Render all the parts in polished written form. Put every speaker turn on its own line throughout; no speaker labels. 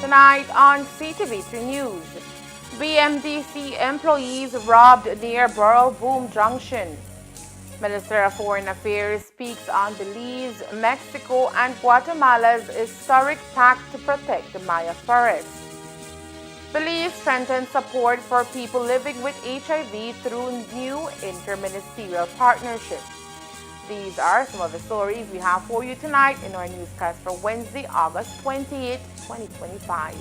Tonight on Ctv3 News, BMDC employees robbed near Borough Boom Junction. Minister of Foreign Affairs speaks on Belize, Mexico, and Guatemala's historic pact to protect the Maya forest. Belize strengthens support for people living with HIV through new interministerial partnership. These are some of the stories we have for you tonight in our newscast for Wednesday, August 28, 2025.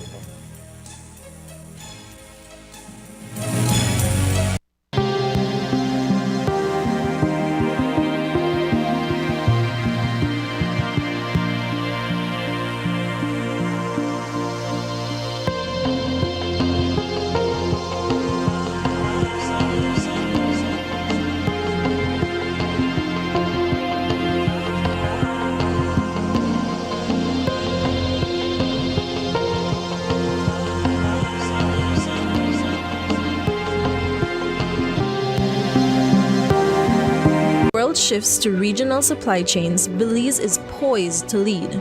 World shifts to regional supply chains, Belize is poised to lead.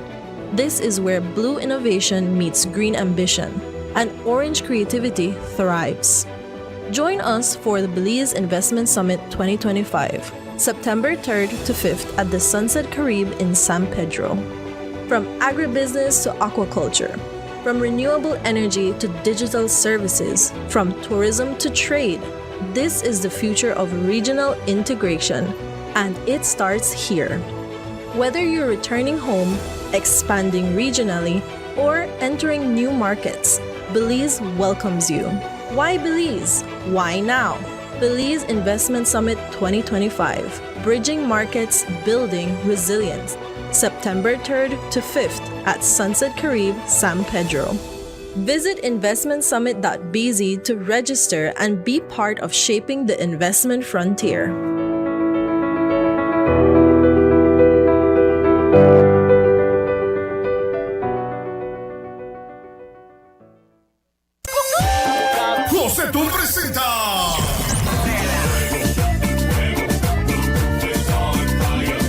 This is where blue innovation meets green ambition, and orange creativity thrives. Join us for the Belize Investment Summit 2025, September 3rd to 5th at the Sunset Carib in San Pedro. From agribusiness to aquaculture, from renewable energy to digital services, from tourism to trade, this is the future of regional integration. And it starts here. Whether you're returning home, expanding regionally, or entering new markets, Belize welcomes you. Why Belize? Why now? Belize Investment Summit 2025, Bridging Markets, Building Resilience, September 3rd to 5th at Sunset Carib, San Pedro. Visit investmentsummit.bz to register and be part of shaping the investment frontier.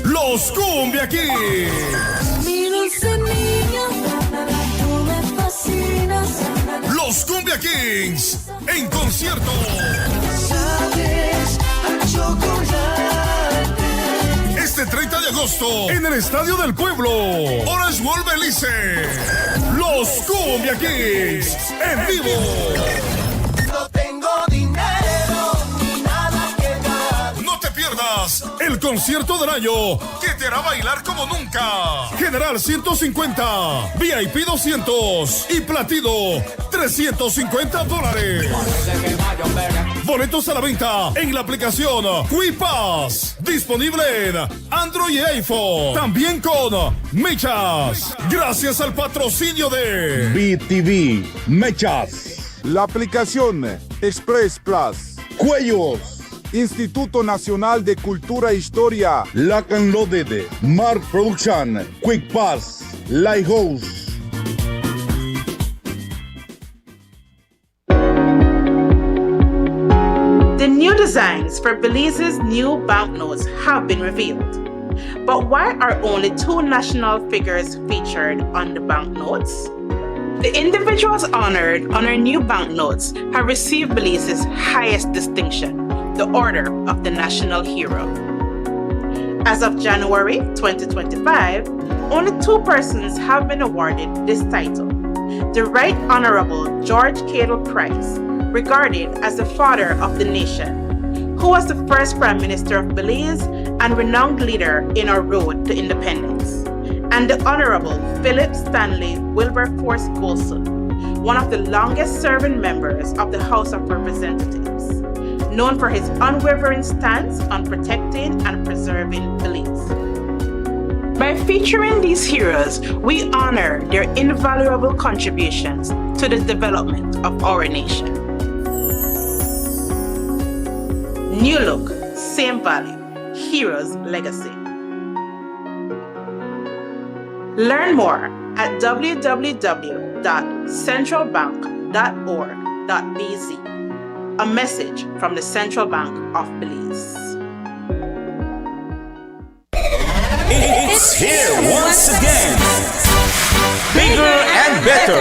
Los Cumbia Kings. Los Cumbia Kings en concierto. Este 30 de agosto en el Estadio del Pueblo, Orange World Belice. Los Cumbia Kings en vivo.
No tengo dinero ni nada que dar.
No te pierdas el concierto del año que te hará bailar como nunca. General 150, VIP 200 y Platino $350. Boletos a la venta en la aplicación QuiPass, disponible en Android y iPhone. También con Mechas, gracias al patrocinio de
BTV, Mechas,
la aplicación Express Plus,
Cuellos,
Instituto Nacional de Cultura e Historia,
Lock and Loaded, Mark Production, Quick Pass, Lighthouse.
The new designs for Belize's new banknotes have been revealed. But why are only two national figures featured on the banknotes? The individuals honored on our new banknotes have received Belize's highest distinction, the Order of the National Hero. As of January 2025, only 2 persons have been awarded this title. The Right Honorable George Cadle Price, regarded as the father of the nation, who was the first Prime Minister of Belize and renowned leader in our road to independence, and the Honorable Philip Stanley Wilberforce Golson, one of the longest serving members of the House of Representatives, known for his unwavering stance on protecting and preserving Belize. By featuring these heroes, we honor their invaluable contributions to the development of our nation. New look, same value, heroes' legacy. Learn more at www.centralbank.org.bz. A message from the Central Bank of Belize.
It's here once again. Bigger and better.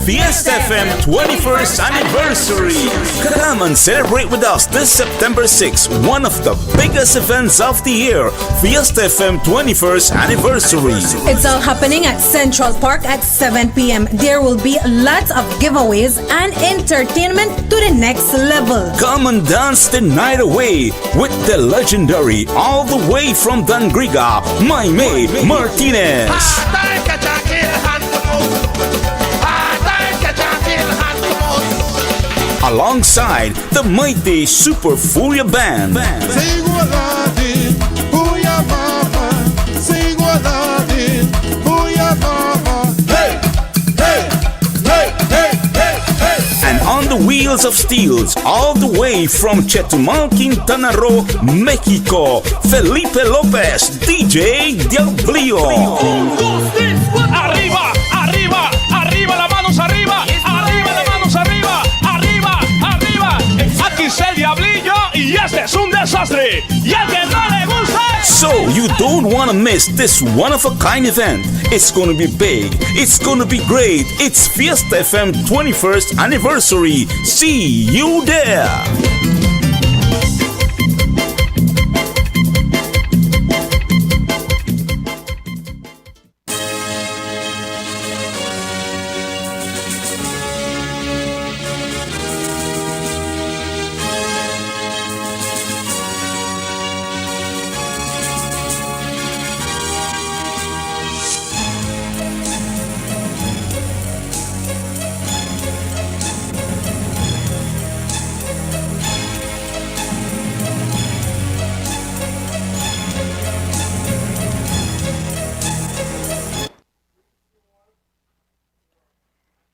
Fiesta FM 21st anniversary. Come and celebrate with us this September 6th, one of the biggest events of the year, Fiesta FM 21st anniversary.
It's all happening at Central Park at 7 p.m. There will be lots of giveaways and entertainment to the next level.
Come and dance the night away with the legendary, all the way from Dangriga, Maymay Martinez. Alongside the mighty Super Furia Band. And on the wheels of steels, all the way from Chetumal, Quintana Roo, Mexico, Felipe Lopez, DJ Diablio.
Arriba, arriba, arriba, las manos arriba, arriba, las manos arriba, arriba, arriba. Aquí está el Diablillo y este es un desastre. Y al que no le gusta.
So you don't want to miss this one-of-a-kind event. It's going to be big. It's going to be great. It's Fiesta FM 21st anniversary. See you there.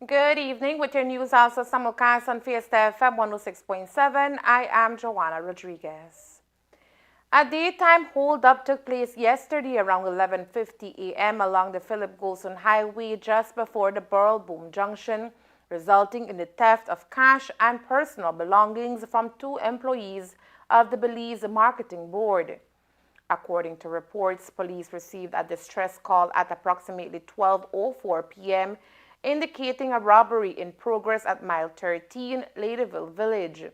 Good evening. With your news also simulcast on Fiesta FM 106.7, I am Joanna Rodriguez. A daytime holdup took place yesterday around 11:50 a.m. along the Philip Golson Highway just before the Burrell Boom Junction, resulting in the theft of cash and personal belongings from 2 employees of the Belize Marketing Board. According to reports, police received a distress call at approximately 12:04 p.m. indicating a robbery in progress at Mile 13, Ladyville Village.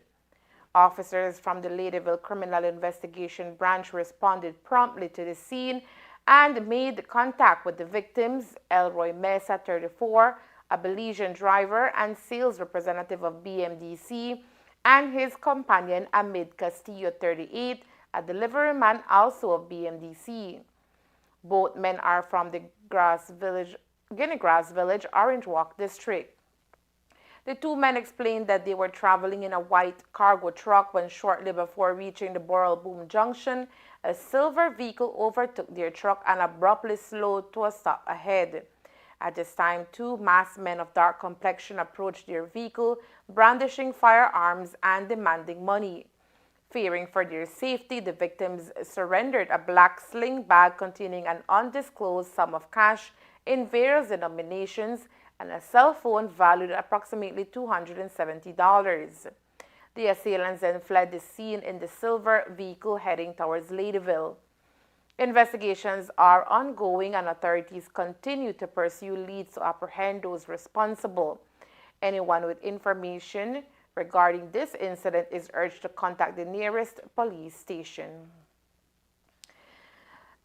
Officers from the Ladyville Criminal Investigation Branch responded promptly to the scene and made contact with the victims, Elroy Mesa, 34, a Belizean driver and sales representative of BMDC, and his companion, Amid Castillo, 38, a delivery man also of BMDC. Both men are from the Guinea Grass Village, Orange Walk District. The 2 men explained that they were traveling in a white cargo truck when shortly before reaching the Burrell Boom Junction, a silver vehicle overtook their truck and abruptly slowed to a stop ahead. At this time, 2 masked men of dark complexion approached their vehicle, brandishing firearms and demanding money. Fearing for their safety, the victims surrendered a black sling bag containing an undisclosed sum of cash in various denominations and a cell phone valued at approximately $270. The assailants then fled the scene in the silver vehicle heading towards Ladyville. Investigations are ongoing and authorities continue to pursue leads to apprehend those responsible. Anyone with information regarding this incident is urged to contact the nearest police station.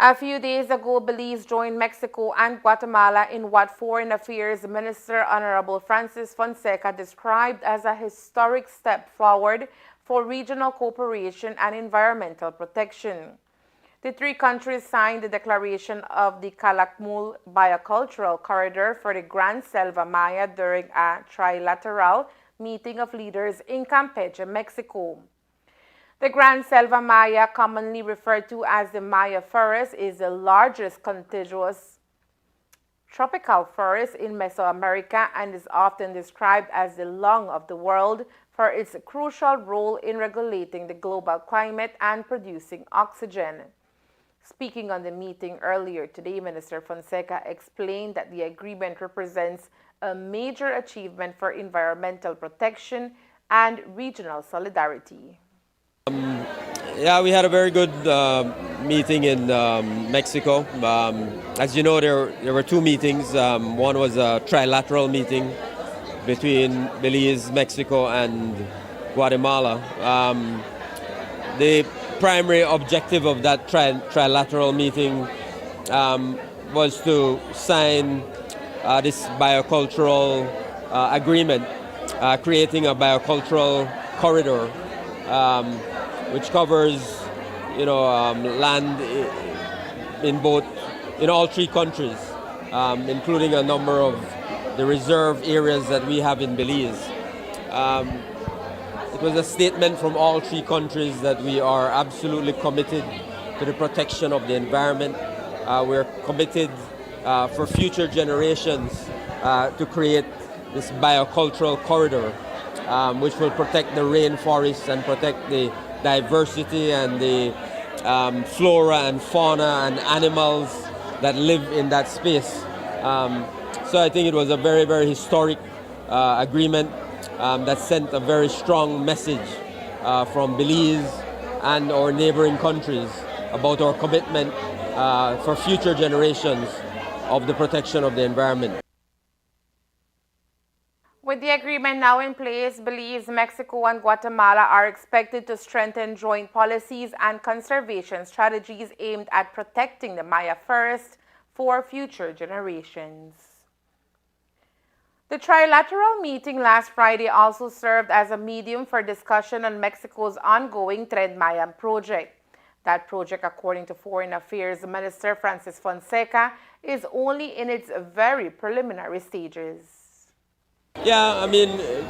A few days ago, Belize joined Mexico and Guatemala in what Foreign Affairs Minister Honorable Francis Fonseca described as a historic step forward for regional cooperation and environmental protection. The three countries signed the declaration of the Calakmul Biocultural Corridor for the Gran Selva Maya during a trilateral meeting of leaders in Campeche, Mexico. The Gran Selva Maya, commonly referred to as the Maya forest, is the largest contiguous tropical forest in Mesoamerica and is often described as the lung of the world for its crucial role in regulating the global climate and producing oxygen. Speaking on the meeting earlier today, Minister Fonseca explained that the agreement represents a major achievement for environmental protection and regional solidarity.
Yeah, we had a very good meeting in Mexico. As you know, there were two meetings. One was a trilateral meeting between Belize, Mexico, and Guatemala. The primary objective of that trilateral meeting was to sign this biocultural agreement, creating a biocultural corridor, which covers, land in all three countries, including a number of the reserve areas that we have in Belize. It was a statement from all three countries that we are absolutely committed to the protection of the environment. We're committed for future generations to create this biocultural corridor, which will protect the rainforests and protect the diversity and the flora and fauna and animals that live in that space. So I think it was a very, very historic agreement that sent a very strong message from Belize and our neighboring countries about our commitment for future generations of the protection of the environment.
With the agreement now in place, Belize, Mexico, and Guatemala are expected to strengthen joint policies and conservation strategies aimed at protecting the Maya forest for future generations. The trilateral meeting last Friday also served as a medium for discussion on Mexico's ongoing Tren Maya project. That project, according to Foreign Affairs Minister Francis Fonseca, is only in its very preliminary stages.
Yeah,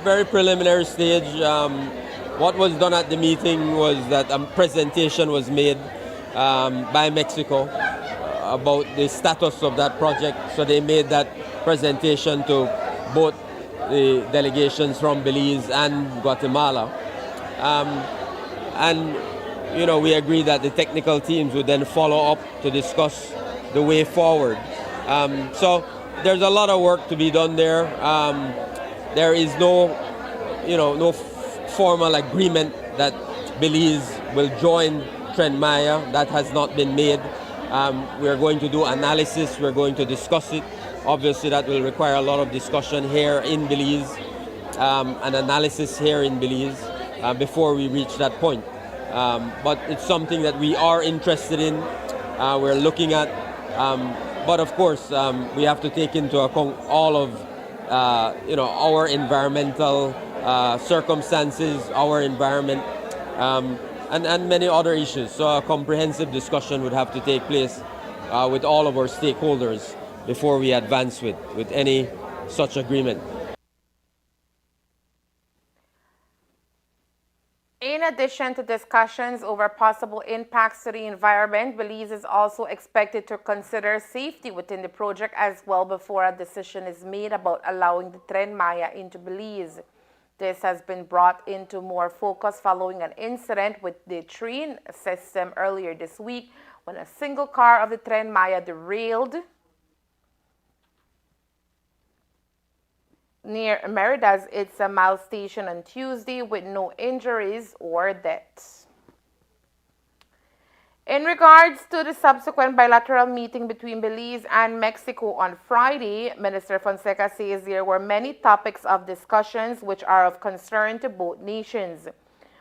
very preliminary stage. What was done at the meeting was that a presentation was made by Mexico about the status of that project. So they made that presentation to both the delegations from Belize and Guatemala. We agreed that the technical teams would then follow up to discuss the way forward. So there's a lot of work to be done there. There is no formal agreement that Belize will join Tren Maya. That has not been made. We're going to do analysis. We're going to discuss it. Obviously, that will require a lot of discussion here in Belize, and analysis here in Belize before we reach that point. But it's something that we are interested in. We're looking at. But of course, we have to take into account all of our environmental circumstances, our environment, and many other issues. So a comprehensive discussion would have to take place with all of our stakeholders before we advance with any such agreement.
In addition to discussions over possible impacts to the environment, Belize is also expected to consider safety within the project as well before a decision is made about allowing the Tren Maya into Belize. This has been brought into more focus following an incident with the train system earlier this week when a single car of the Tren Maya derailed near Merida's Itzamau station on Tuesday with no injuries or deaths. In regards to the subsequent bilateral meeting between Belize and Mexico on Friday, Minister Fonseca says there were many topics of discussions which are of concern to both nations.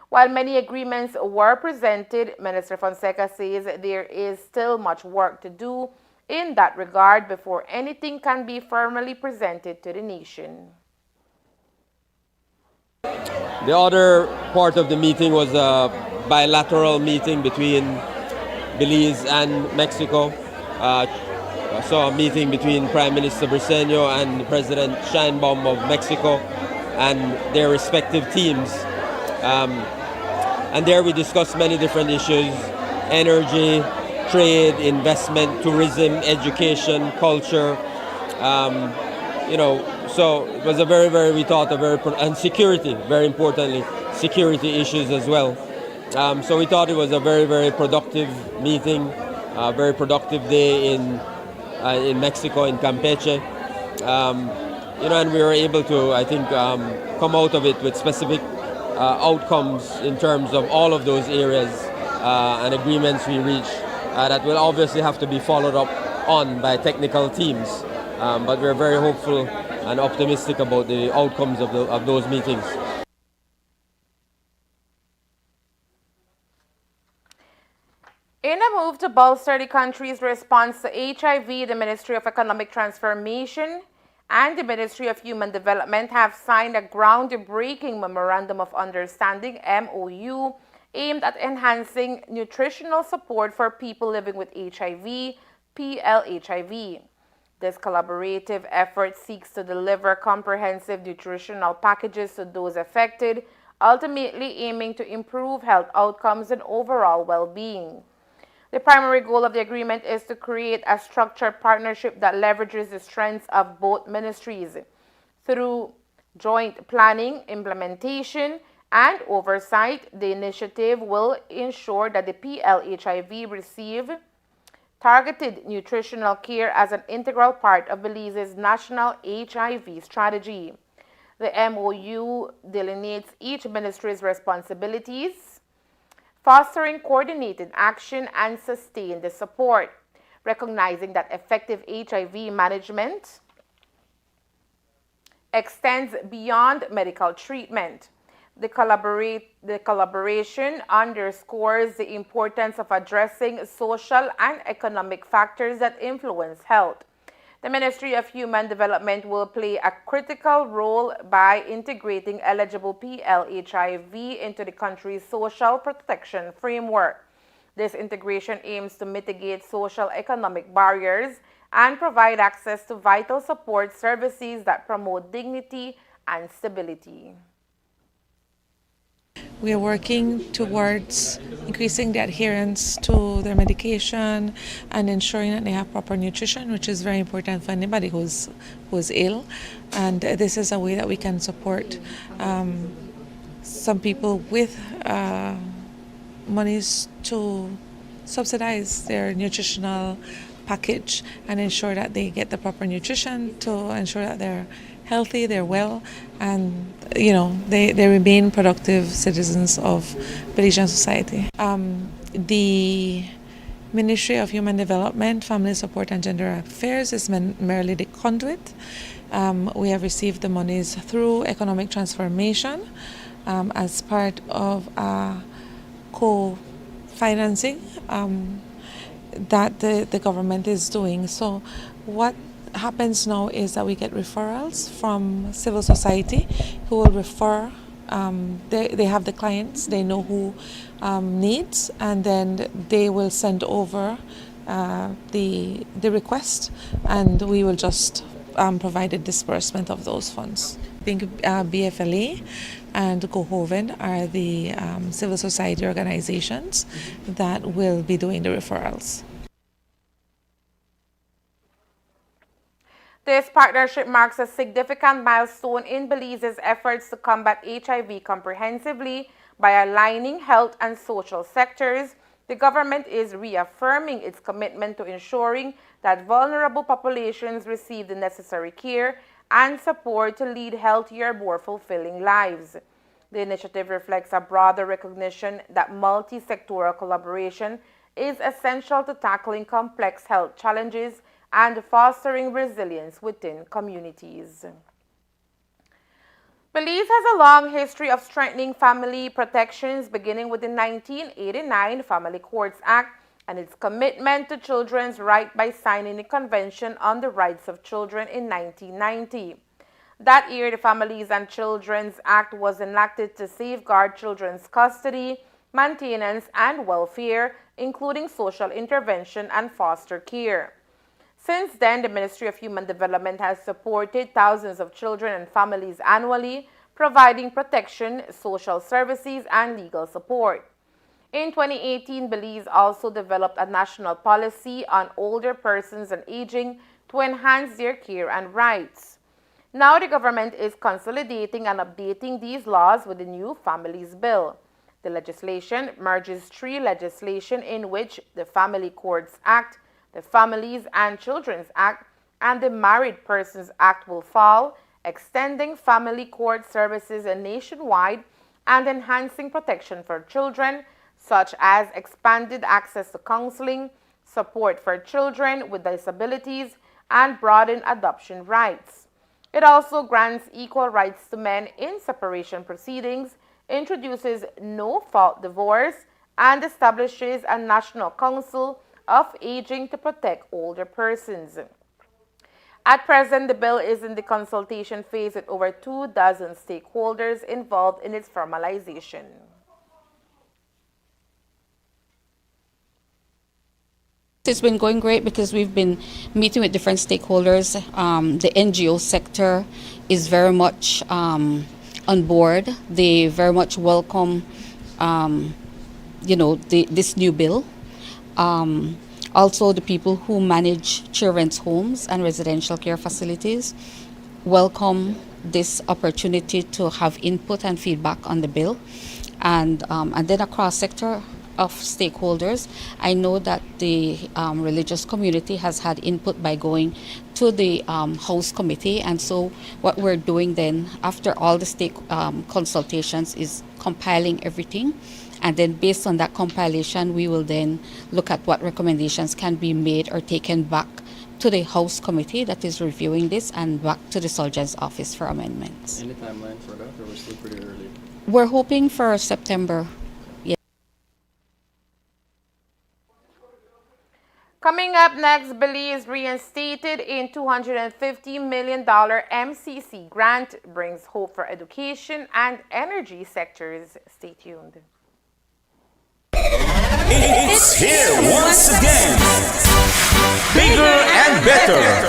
While many agreements were presented, Minister Fonseca says there is still much work to do in that regard before anything can be formally presented to the nation.
The other part of the meeting was a bilateral meeting between Belize and Mexico. I saw a meeting between Prime Minister Briceño and President Sheinbaum of Mexico and their respective teams. And there we discussed many different issues: energy, trade, investment, tourism, education, culture. So it was and security, very importantly, security issues as well. So we thought it was a very, very productive meeting, a very productive day in Mexico, in Campeche. And we were able to, I think, come out of it with specific outcomes in terms of all of those areas and agreements we reached that will obviously have to be followed up on by technical teams. But we're very hopeful and optimistic about the outcomes of those meetings.
In a move to bolster the country's response to HIV, the Ministry of Economic Transformation and the Ministry of Human Development have signed a groundbreaking Memorandum of Understanding (MOU) aimed at enhancing nutritional support for people living with HIV, PLHIV. This collaborative effort seeks to deliver comprehensive nutritional packages to those affected, ultimately aiming to improve health outcomes and overall well-being. The primary goal of the agreement is to create a structured partnership that leverages the strengths of both ministries. Through joint planning, implementation, and oversight, the initiative will ensure that the PLHIV receive targeted nutritional care as an integral part of Belize's national HIV strategy. The MOU delineates each ministry's responsibilities, fostering coordinated action and sustained support, recognizing that effective HIV management extends beyond medical treatment. The collaboration underscores the importance of addressing social and economic factors that influence health. The Ministry of Human Development will play a critical role by integrating eligible PLHIV into the country's social protection framework. This integration aims to mitigate social economic barriers and provide access to vital support services that promote dignity and stability.
We are working towards increasing the adherence to their medication and ensuring that they have proper nutrition, which is very important for anybody who's ill. And this is a way that we can support some people with monies to subsidize their nutritional package and ensure that they get the proper nutrition to ensure that they're healthy, they're well, and they remain productive citizens of Belizean society. The Ministry of Human Development, Family Support and Gender Affairs is merely the conduit. We have received the monies through economic transformation as part of co-financing that the government is doing. So what happens now is that we get referrals from civil society who will refer. They have the clients, they know who needs, and then they will send over the request, and we will just provide a disbursement of those funds. I think BFLA and GoHoven are the civil society organizations that will be doing the referrals.
This partnership marks a significant milestone in Belize's efforts to combat HIV comprehensively by aligning health and social sectors. The government is reaffirming its commitment to ensuring that vulnerable populations receive the necessary care and support to lead healthier, more fulfilling lives. The initiative reflects a broader recognition that multi-sectoral collaboration is essential to tackling complex health challenges and fostering resilience within communities. Belize has a long history of strengthening family protections, beginning with the 1989 Family Courts Act and its commitment to children's rights by signing the Convention on the Rights of Children in 1990. That year, the Families and Children's Act was enacted to safeguard children's custody, maintenance, and welfare, including social intervention and foster care. Since then, the Ministry of Human Development has supported thousands of children and families annually, providing protection, social services, and legal support. In 2018, Belize also developed a national policy on older persons and aging to enhance their care and rights. Now the government is consolidating and updating these laws with the new Families Bill. The legislation merges three legislation in which the Family Courts Act, the Families and Children's Act, and the Married Persons Act will fall, extending family court services nationwide and enhancing protection for children, such as expanded access to counseling, support for children with disabilities, and broadened adoption rights. It also grants equal rights to men in separation proceedings, introduces no-fault divorce, and establishes a National Council of Aging to protect older persons. At present, the bill is in the consultation phase with over 24 stakeholders involved in its formalization.
It's been going great because we've been meeting with different stakeholders. The NGO sector is very much on board. They very much welcome, this new bill. Also, the people who manage children's homes and residential care facilities welcome this opportunity to have input and feedback on the bill. And then across sector of stakeholders, I know that the religious community has had input by going to the House Committee, and so what we're doing then after all the stake consultations is compiling everything, and then based on that compilation we will then look at what recommendations can be made or taken back to the House Committee that is reviewing this and back to the Surgeon's Office for amendments.
Any timeline for that, or we're still pretty early?
We're hoping for September.
Coming up next, Belize reinstated in $250 million MCC grant brings hope for education and energy sectors. Stay tuned.
It's here once again. Bigger and better.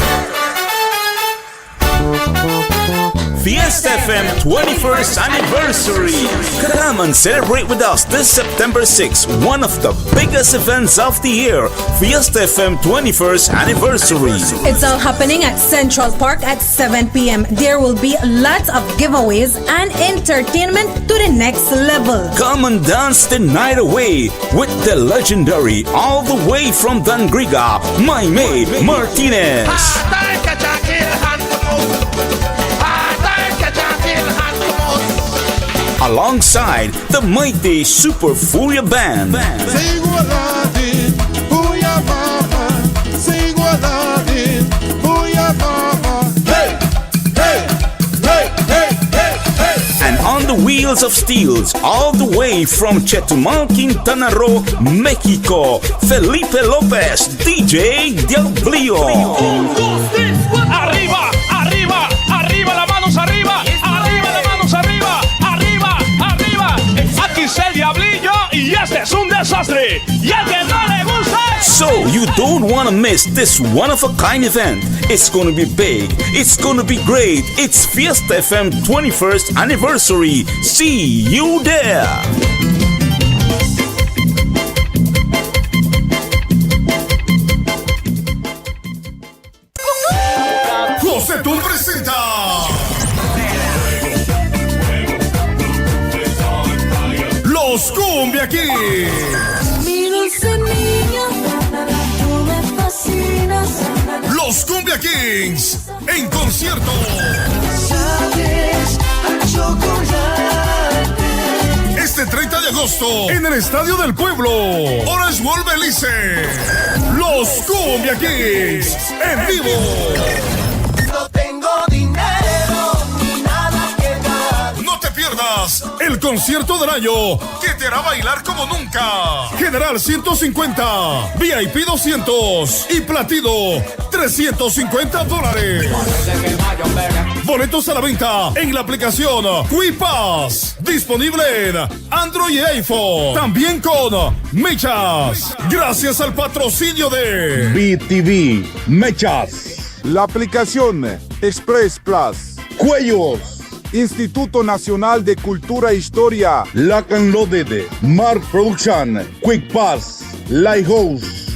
Fiesta FM 21st anniversary. Come and celebrate with us this September 6th, one of the biggest events of the year, Fiesta FM 21st anniversary.
It's all happening at Central Park at 7 p.m. There will be lots of giveaways and entertainment to the next level.
Come and dance the night away with the legendary, all the way from Dangriga, Maymay Martinez. Alongside the mighty Super Furia Band. And on the wheels of steels, all the way from Chetumal, Quintana Roo, Mexico, Felipe Lopez, DJ Diablillo.
Arriba, arriba, arriba, las manos arriba, arriba, las manos arriba, arriba, arriba. Aquí está el Diablillo y este es un desastre. Y al que no le gusta.
So you don't want to miss this one-of-a-kind event. It's going to be big. It's going to be great. It's Fiesta FM 21st anniversary. See you there.
Josetón presenta Los Cumbia Kings. Los Cumbia Kings en concierto. Este este 30 de agosto en el Estadio del Pueblo. Orange World Belice. Los Cumbia Kings en vivo.
No tengo dinero ni nada que dar.
No te pierdas el concierto del año que te hará bailar como nunca. General 150, VIP 200 y Platino $350. Boletos a la venta en la aplicación Quipass, disponible en Android y iPhone. También con Mechas, gracias al patrocinio de
BTV, Mechas,
La aplicación Express Plus,
Cuellos,
Instituto Nacional de Cultura e Historia,
Lock and Loaded, Mark Production, Quick Pass, Lighthouse.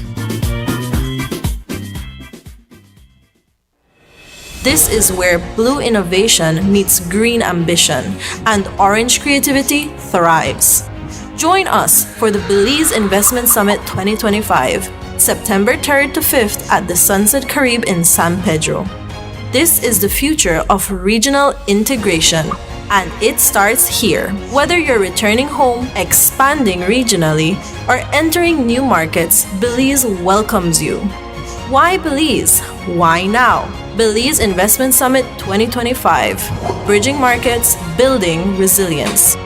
This is where blue innovation meets green ambition and orange creativity thrives. Join us for the Belize Investment Summit 2025, September 3rd to 5th at the Sunset Caribe in San Pedro. This is the future of regional integration, and it starts here. Whether you're returning home, expanding regionally, or entering new markets, Belize welcomes you. Why Belize? Why now? Belize Investment Summit 2025. Bridging markets, building resilience.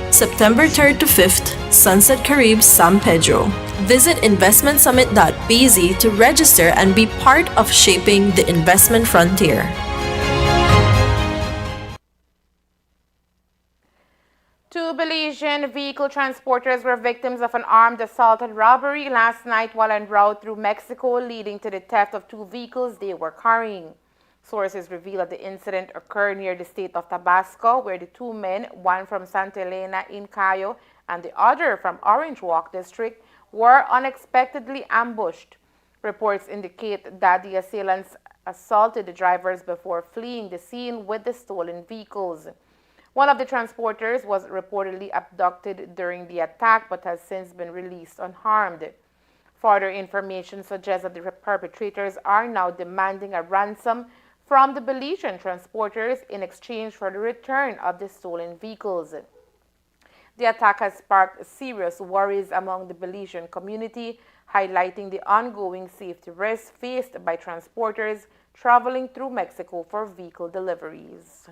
September 3rd to 5th, Sunset Caribe, San Pedro. Visit investmentsummit.bz to register and be part of shaping the investment frontier.
Two Belizean vehicle transporters were victims of an armed assault and robbery last night while en route through Mexico, leading to the theft of two vehicles they were carrying. Sources reveal that the incident occurred near the state of Tabasco, where the two men, one from Santa Elena in Cayo and the other from Orange Walk District, were unexpectedly ambushed. Reports indicate that the assailants assaulted the drivers before fleeing the scene with the stolen vehicles. One of the transporters was reportedly abducted during the attack but has since been released unharmed. Further information suggests that the perpetrators are now demanding a ransom from the Belizean transporters in exchange for the return of the stolen vehicles. The attack has sparked serious worries among the Belizean community, highlighting the ongoing safety risks faced by transporters traveling through Mexico for vehicle deliveries.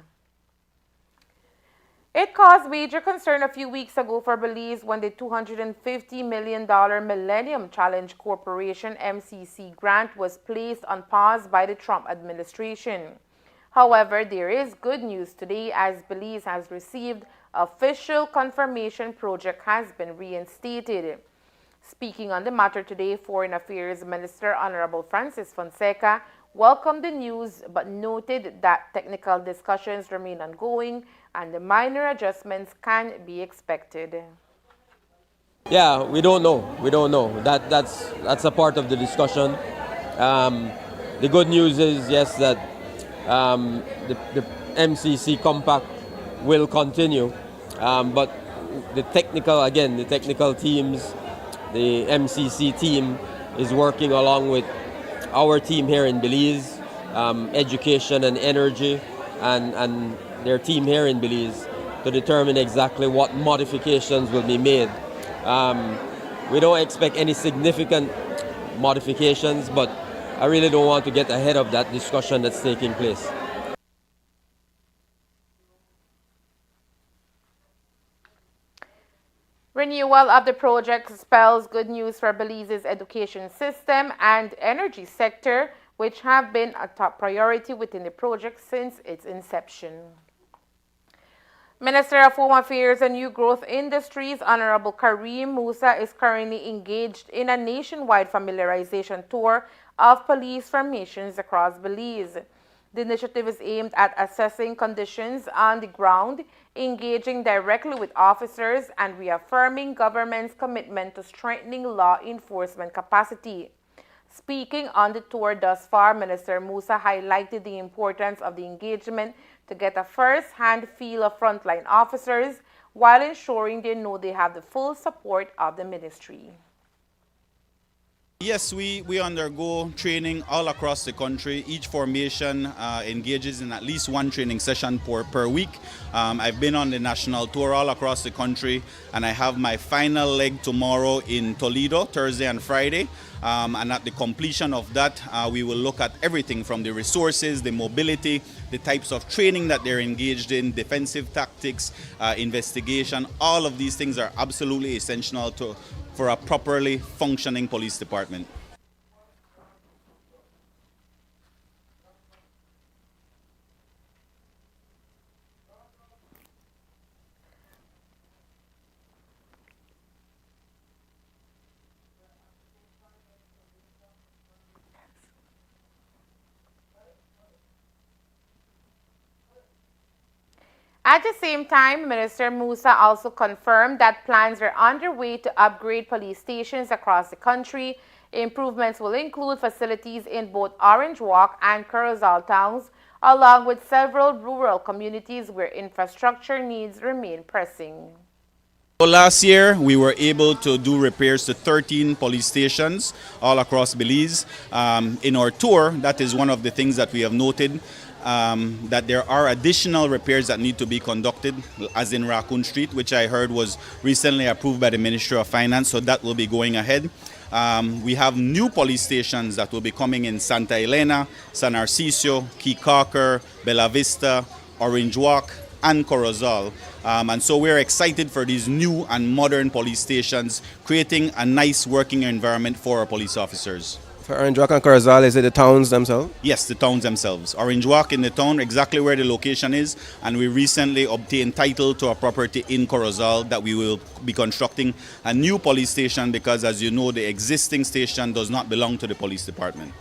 It caused major concern a few weeks ago for Belize when the $250 million Millennium Challenge Corporation MCC grant was placed on pause by the Trump administration. However, there is good news today as Belize has received official confirmation project has been reinstated. Speaking on the matter today, Foreign Affairs Minister Honorable Francis Fonseca welcomed the news but noted that technical discussions remain ongoing and the minor adjustments can be expected.
Yeah, we don't know. We don't know. That's a part of the discussion. The good news is, yes, that the MCC compact will continue, but the technical teams, the MCC team is working along with our team here in Belize, Education and Energy, and their team here in Belize to determine exactly what modifications will be made. We don't expect any significant modifications, but I really don't want to get ahead of that discussion that's taking place.
Renewal of the project spells good news for Belize's education system and energy sector, which have been a top priority within the project since its inception. Minister of Home Affairs and New Growth Industries, Honorable Kareem Musa, is currently engaged in a nationwide familiarization tour of police formations across Belize. The initiative is aimed at assessing conditions on the ground, engaging directly with officers, and reaffirming government's commitment to strengthening law enforcement capacity. Speaking on the tour thus far, Minister Musa highlighted the importance of the engagement to get a first-hand feel of frontline officers while ensuring they know they have the full support of the ministry.
Yes, we undergo training all across the country. Each formation engages in at least one training session per week. I've been on the national tour all across the country, and I have my final leg tomorrow in Toledo, Thursday and Friday. And at the completion of that, we will look at everything from the resources, the mobility, the types of training that they're engaged in, defensive tactics, investigation. All of these things are absolutely essential for a properly functioning police department.
At the same time, Minister Musa also confirmed that plans are underway to upgrade police stations across the country. Improvements will include facilities in both Orange Walk and Corozal towns, along with several rural communities where infrastructure needs remain pressing.
So last year, we were able to do repairs to 13 police stations all across Belize. In our tour, that is one of the things that we have noted. That there are additional repairs that need to be conducted, as in Raccoon Street, which I heard was recently approved by the Ministry of Finance, so that will be going ahead. We have new police stations that will be coming in Santa Elena, San Narciso, Key Carker, Bella Vista, Orange Walk, and Corozal. And so we're excited for these new and modern police stations, creating a nice working environment for our police officers.
For Orange Walk and Corozal, is it the towns themselves?
Yes, the towns themselves. Orange Walk in the town, exactly where the location is, and we recently obtained title to a property in Corozal that we will be constructing a new police station because, as you know, the existing station does not belong to the police department.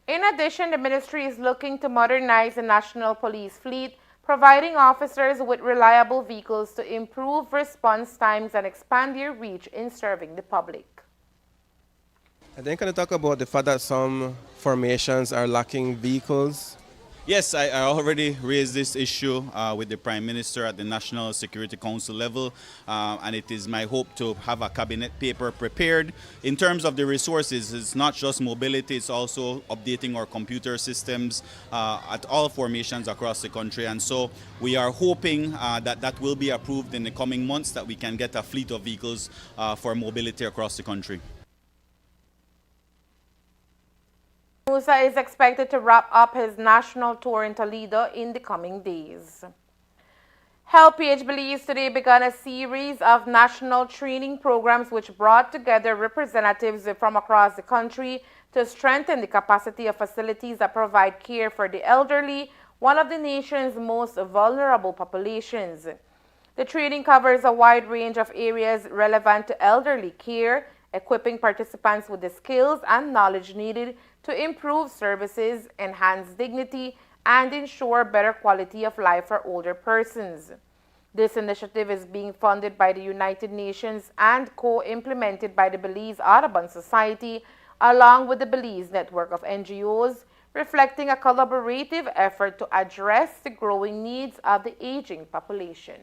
In addition, the ministry is looking to modernize the national police fleet, providing officers with reliable vehicles to improve response times and expand their reach in serving the public.
And then can you talk about the fact that some formations are lacking vehicles?
Yes, I already raised this issue with the Prime Minister at the National Security Council level, and it is my hope to have a cabinet paper prepared. In terms of the resources, it's not just mobility, it's also updating our computer systems at all formations across the country, and so we are hoping that will be approved in the coming months, that we can get a fleet of vehicles for mobility across the country.
Musa is expected to wrap up his national tour in Toledo in the coming days. HelpAge Belize today began a series of national training programs which brought together representatives from across the country to strengthen the capacity of facilities that provide care for the elderly, one of the nation's most vulnerable populations. The training covers a wide range of areas relevant to elderly care, equipping participants with the skills and knowledge needed to improve services, enhance dignity, and ensure better quality of life for older persons. This initiative is being funded by the United Nations and co-implemented by the Belize Audubon Society, along with the Belize network of NGOs, reflecting a collaborative effort to address the growing needs of the aging population.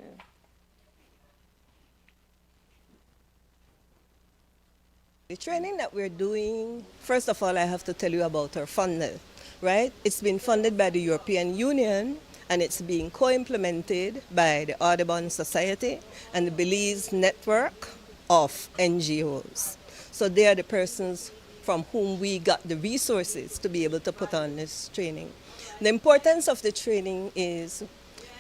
The training that we're doing, first of all, I have to tell you about our funding, right? It's been funded by the European Union and it's being co-implemented by the Audubon Society and the Belize network of NGOs. So they are the persons from whom we got the resources to be able to put on this training. The importance of the training is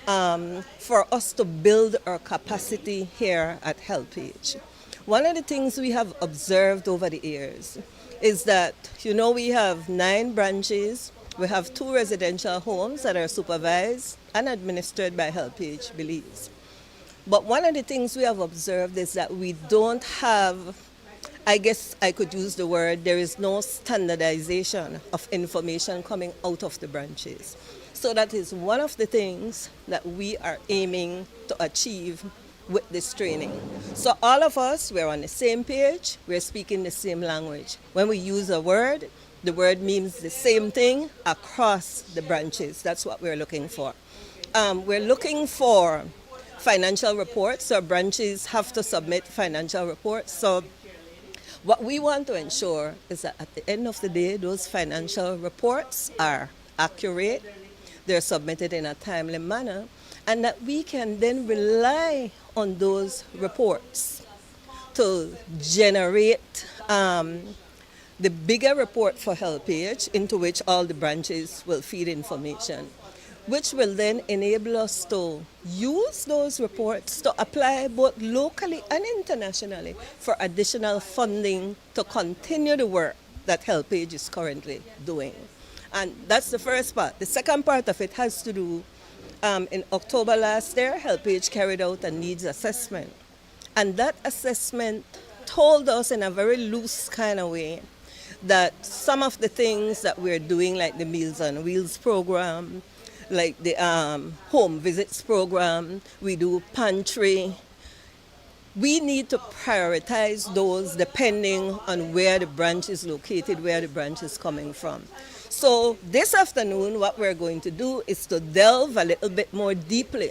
for us to build our capacity here at HelpAge. One of the things we have observed over the years is that, we have 9 branches, we have 2 residential homes that are supervised and administered by HelpAge Belize. But one of the things we have observed is that we don't have, I guess I could use the word, there is no standardization of information coming out of the branches. So that is one of the things that we are aiming to achieve with this training. So all of us, we're on the same page, we're speaking the same language. When we use a word, the word means the same thing across the branches. That's what we're looking for. We're looking for financial reports. So branches have to submit financial reports. So what we want to ensure is that at the end of the day, those financial reports are accurate, they're submitted in a timely manner, and that we can then rely on those reports to generate the bigger report for HelpAge, into which all the branches will feed information, which will then enable us to use those reports to apply both locally and internationally for additional funding to continue the work that HelpAge is currently doing. And that's the first part. The second part of it has to do, in October last year, HelpAge carried out a needs assessment. And that assessment told us in a very loose kind of way that some of the things that we're doing, like the Meals on Wheels program, like the home visits program, we do pantry, we need to prioritize those depending on where the branch is located, where the branch is coming from. So this afternoon, what we're going to do is to delve a little bit more deeply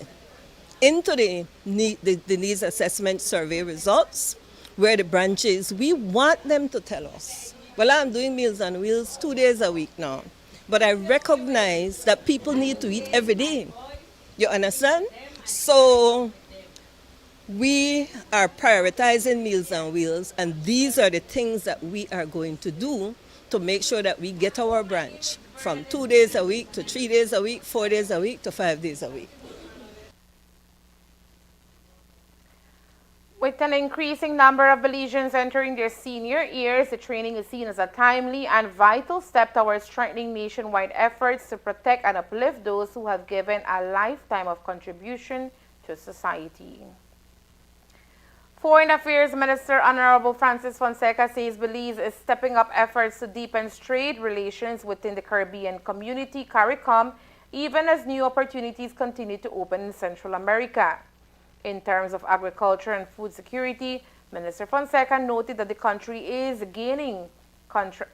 into the needs assessment survey results, where the branches, we want them to tell us, well, I'm doing Meals on Wheels 2 days a week now, but I recognize that people need to eat every day. You understand? So we are prioritizing Meals on Wheels, and these are the things that we are going to do to make sure that we get our branch from 2 days a week to 3 days a week, 4 days a week to 5 days a week.
With an increasing number of Belizeans entering their senior years, the training is seen as a timely and vital step towards strengthening nationwide efforts to protect and uplift those who have given a lifetime of contribution to society. Foreign Affairs Minister Honorable Francis Fonseca says Belize is stepping up efforts to deepen trade relations within the Caribbean community, CARICOM, even as new opportunities continue to open in Central America. In terms of agriculture and food security, Minister Fonseca noted that the country is gaining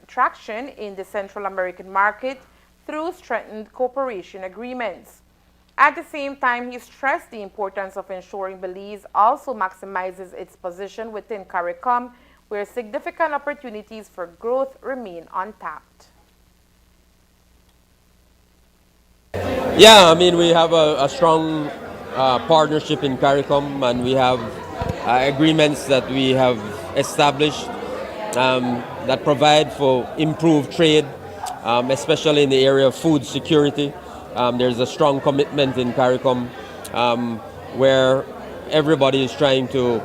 traction in the Central American market through strengthened cooperation agreements. At the same time, he stressed the importance of ensuring Belize also maximizes its position within CARICOM, where significant opportunities for growth remain untapped.
Yeah, I mean, we have a strong partnership in CARICOM, and we have agreements that we have established that provide for improved trade, especially in the area of food security. There's a strong commitment in CARICOM where everybody is trying to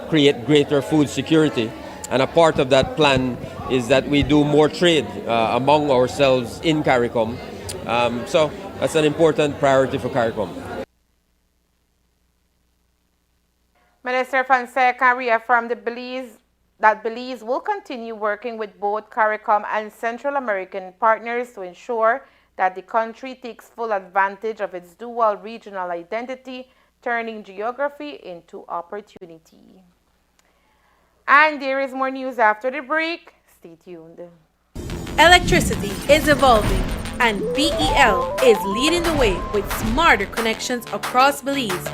create greater food security. And a part of that plan is that we do more trade among ourselves in CARICOM. So that's an important priority for CARICOM.
Minister Fonseca reaffirmed that Belize will continue working with both CARICOM and Central American partners to ensure that the country takes full advantage of its dual regional identity, turning geography into opportunity. And there is more news after the break. Stay tuned.
Electricity is evolving, and BEL is leading the way with smarter connections across Belize.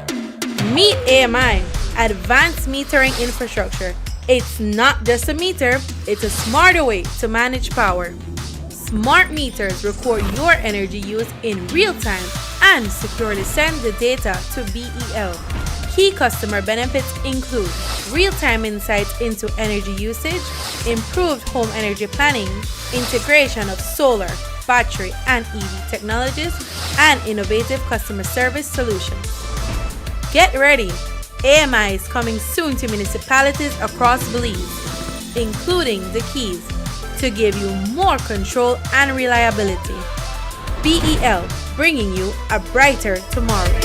Meet AMI, Advanced Metering Infrastructure. It's not just a meter, it's a smarter way to manage power. Smart meters record your energy use in real time and securely send the data to BEL. Key customer benefits include real-time insights into energy usage, improved home energy planning, integration of solar, battery, and EV technologies, and innovative customer service solutions. Get ready! AMI is coming soon to municipalities across Belize, including the Keys, to give you more control and reliability. BEL, bringing you a brighter tomorrow.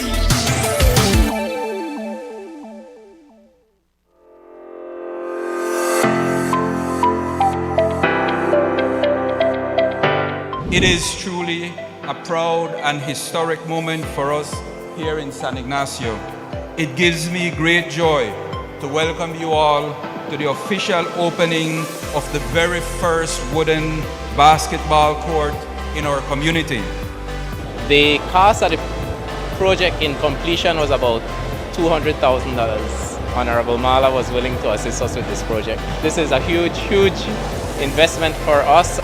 It is truly a proud and historic moment for us here in San Ignacio. It gives me great joy to welcome you all to the official opening of the very first wooden basketball court in our community.
The cost of the project in completion was about $200,000. Honorable Mala was willing to assist us with this project. This is a huge, huge investment for us.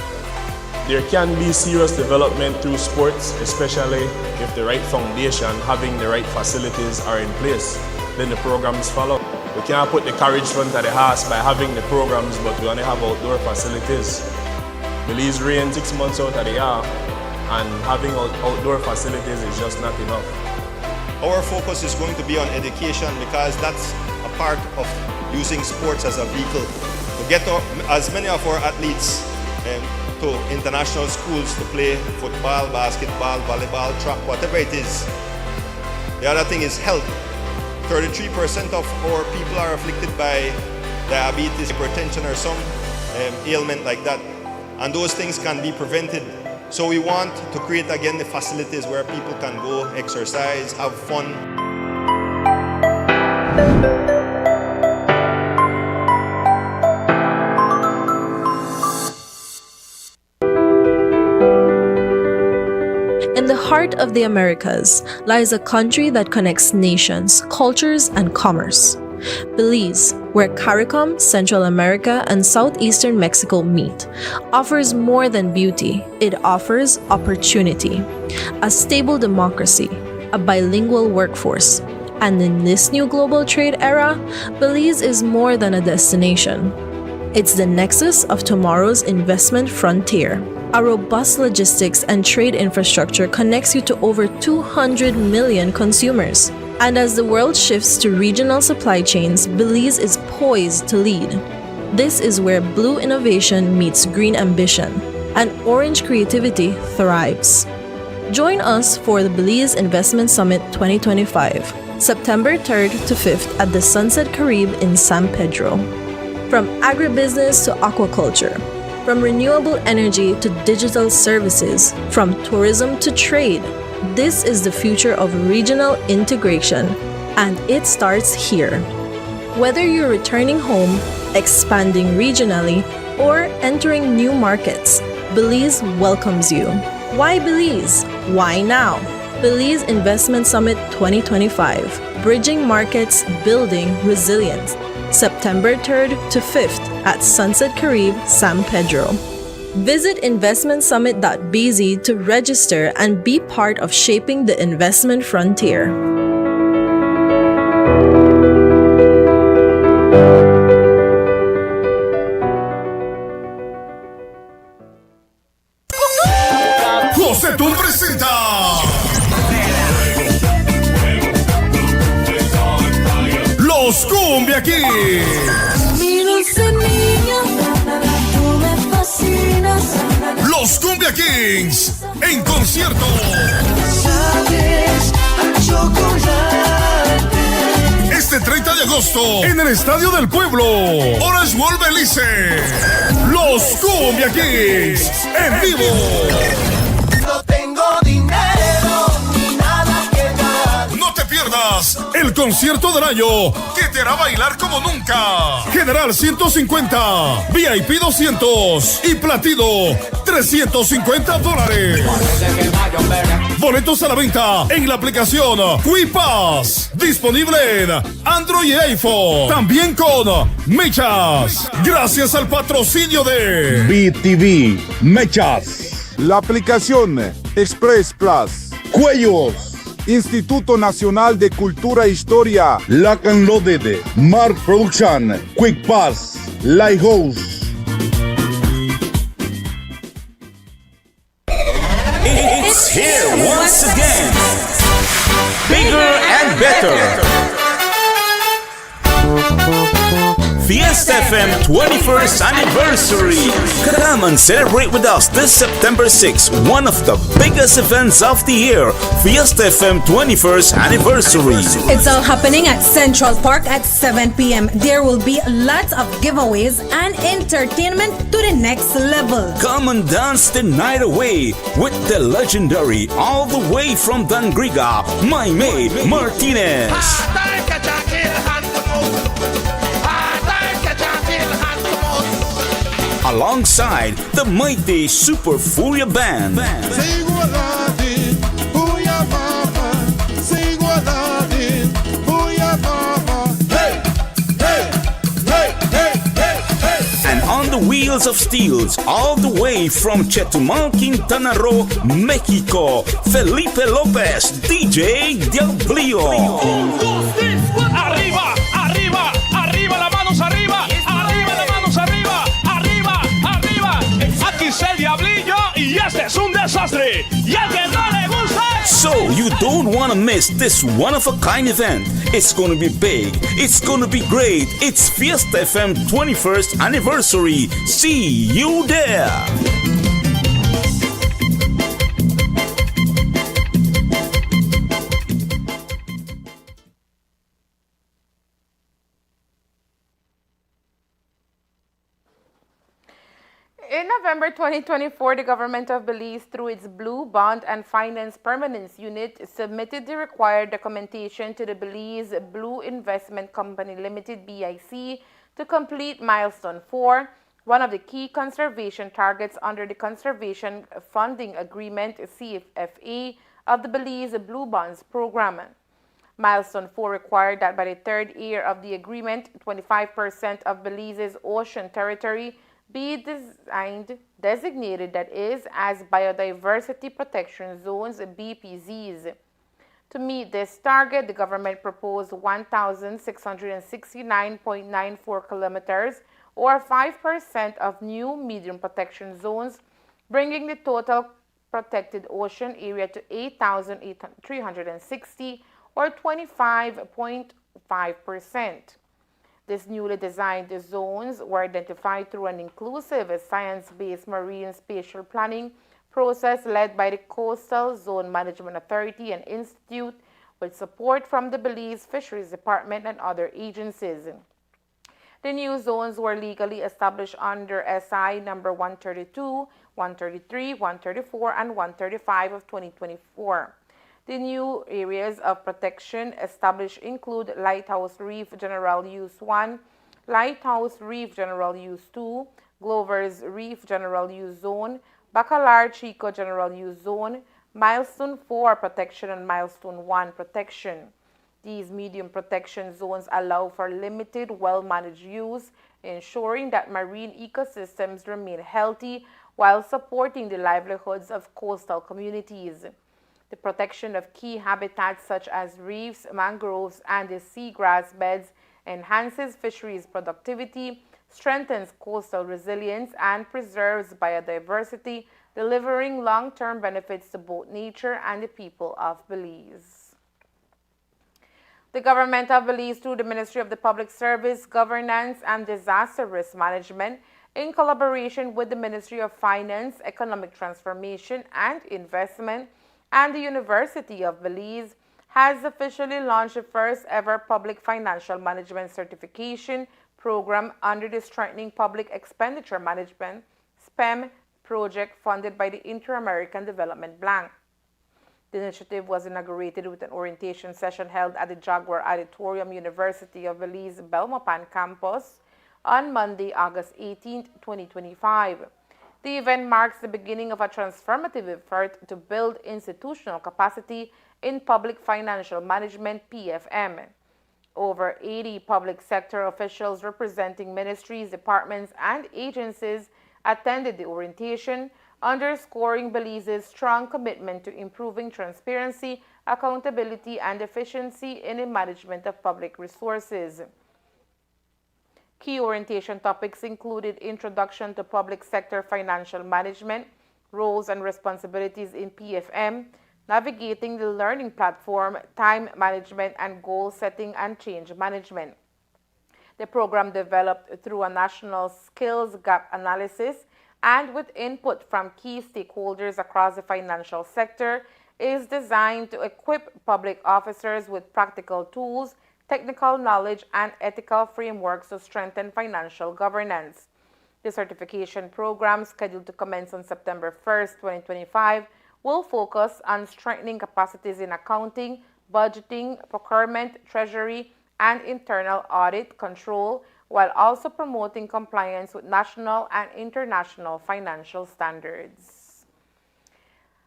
There can be serious development through sports, especially if the right foundation, having the right facilities are in place. Then the programs follow. We can't put the carriage front of the house by having the programs, but we only have outdoor facilities. Belize rain 6 months out of the year, and having outdoor facilities is just not enough.
Our focus is going to be on education because that's a part of using sports as a vehicle to get as many of our athletes to international schools to play football, basketball, volleyball, track, whatever it is. The other thing is health. 33% of our people are afflicted by diabetes, hypertension, or some ailment like that. And those things can be prevented. So we want to create again the facilities where people can go exercise, have fun.
In the heart of the Americas lies a country that connects nations, cultures, and commerce. Belize, where CARICOM, Central America, and southeastern Mexico meet, offers more than beauty. It offers opportunity, a stable democracy, a bilingual workforce. And in this new global trade era, Belize is more than a destination. It's the nexus of tomorrow's investment frontier. A robust logistics and trade infrastructure connects you to over 200 million consumers. And as the world shifts to regional supply chains, Belize is poised to lead. This is where blue innovation meets green ambition, and orange creativity thrives. Join us for the Belize Investment Summit 2025, September 3rd to 5th at the Sunset Caribe in San Pedro. From agribusiness to aquaculture, from renewable energy to digital services, from tourism to trade, this is the future of regional integration, and it starts here. Whether you're returning home, expanding regionally, or entering new markets, Belize welcomes you. Why Belize? Why now? Belize Investment Summit 2025, Bridging Markets, Building Resilience, September 3rd to 5th at Sunset Caribe, San Pedro. Visit investmentsummit.bz to register and be part of shaping the investment frontier.
José Tú presenta Los Cumbia Kings.
Mi dulce niña, tú me fascinas.
Los Cumbia Kings en concierto.
Sabes a chocolate.
Este 30 de agosto en el Estadio del Pueblo, Orange World Belice. Los Cumbia Kings en vivo.
No tengo dinero ni nada que dar.
No te pierdas el concierto del año que te hará bailar como nunca. General 150, VIP 200 y Platino $350. Boletos a la venta en la aplicación Quipass, disponible en Android y iPhone. También con Mechas, gracias al patrocinio de
BTV, Mechas,
La aplicación Express Plus,
Cuellos,
Instituto Nacional de Cultura e Historia,
Lock and Loaded, Mark Production, Quick Pass, Lighthouse.
It's here once again. Bigger and better. Fiesta FM 21st anniversary. Come and celebrate with us this September 6th, one of the biggest events of the year, Fiesta FM 21st anniversary.
It's all happening at Central Park at 7 p.m. There will be lots of giveaways and entertainment to the next level.
Come and dance the night away with the legendary, all the way from Dangriga, my maid Martinez. Alongside the mighty Super Furia Band. the wheels of steels all the way from Chetumal, Quintana Roo, Mexico. Felipe Lopez, DJ Diablillo.
Arriba, arriba, arriba, las manos arriba, arriba, las manos arriba, arriba, arriba. Aquí está el Diablillo y este es un desastre. Y al que no le gusta.
So you don't want to miss this one-of-a-kind event. It's going to be big. It's going to be great. It's Fiesta FM 21st anniversary. See you there.
In November 2024, the government of Belize, through its Blue Bond and Finance Permanence Unit, submitted the required documentation to the Belize Blue Investment Company Limited (BIC) to complete Milestone 4, one of the key conservation targets under the Conservation Funding Agreement (CFA) of the Belize Blue Bonds Program. Milestone 4 required that by the third year of the agreement, 25% of Belize's ocean territory be designated, that is, as Biodiversity Protection Zones, BPZs. To meet this target, the government proposed 1,669.94 kilometers, or 5% of new medium protection zones, bringing the total protected ocean area to 8,360, or 25.5%. These newly designed zones were identified through an inclusive science-based marine spatial planning process led by the Coastal Zone Management Authority and Institute, with support from the Belize Fisheries Department and other agencies. The new zones were legally established under SI number 132, 133, 134, and 135 of 2024. The new areas of protection established include Lighthouse Reef General Use 1, Lighthouse Reef General Use 2, Glover's Reef General Use Zone, Bacalar Chico General Use Zone, Milestone 4 Protection, and Milestone 1 Protection. These medium protection zones allow for limited, well-managed use, ensuring that marine ecosystems remain healthy while supporting the livelihoods of coastal communities. The protection of key habitats such as reefs, mangroves, and the seagrass beds enhances fisheries productivity, strengthens coastal resilience, and preserves biodiversity, delivering long-term benefits to both nature and the people of Belize. The government of Belize, through the Ministry of the Public Service, Governance, and Disaster Risk Management, in collaboration with the Ministry of Finance, Economic Transformation, and Investment, and the University of Belize, has officially launched the first ever Public Financial Management Certification program under the Strengthening Public Expenditure Management (SPEM) project funded by the Inter-American Development Bank. The initiative was inaugurated with an orientation session held at the Jaguar Auditorium, University of Belize, Belmopan campus on Monday, August 18, 2025. The event marks the beginning of a transformative effort to build institutional capacity in public financial management (PFM). Over 80 public sector officials representing ministries, departments, and agencies attended the orientation, underscoring Belize's strong commitment to improving transparency, accountability, and efficiency in the management of public resources. Key orientation topics included introduction to public sector financial management, roles and responsibilities in PFM, navigating the learning platform, time management, and goal setting and change management. The program, developed through a national skills gap analysis and with input from key stakeholders across the financial sector, is designed to equip public officers with practical tools, technical knowledge, and ethical frameworks to strengthen financial governance. The certification program, scheduled to commence on September 1st, 2025, will focus on strengthening capacities in accounting, budgeting, procurement, treasury, and internal audit control, while also promoting compliance with national and international financial standards.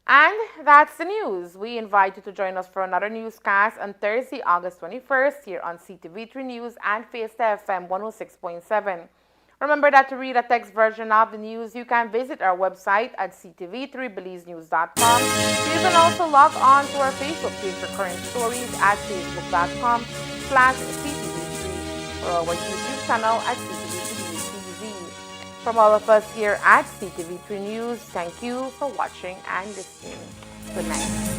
And that's the news. We invite you to join us for another newscast on Thursday, August 21st, here on Ctv3 News and Fiesta FM 106.7. Remember that to read a text version of the news, you can visit our website at ctv3belizenews.com. You can also log on to our Facebook page for current stories at facebook.com/ctv3 or our YouTube channel at ctv3tv. From all of us here at CTV3 News, thank you for watching and listening. Good night.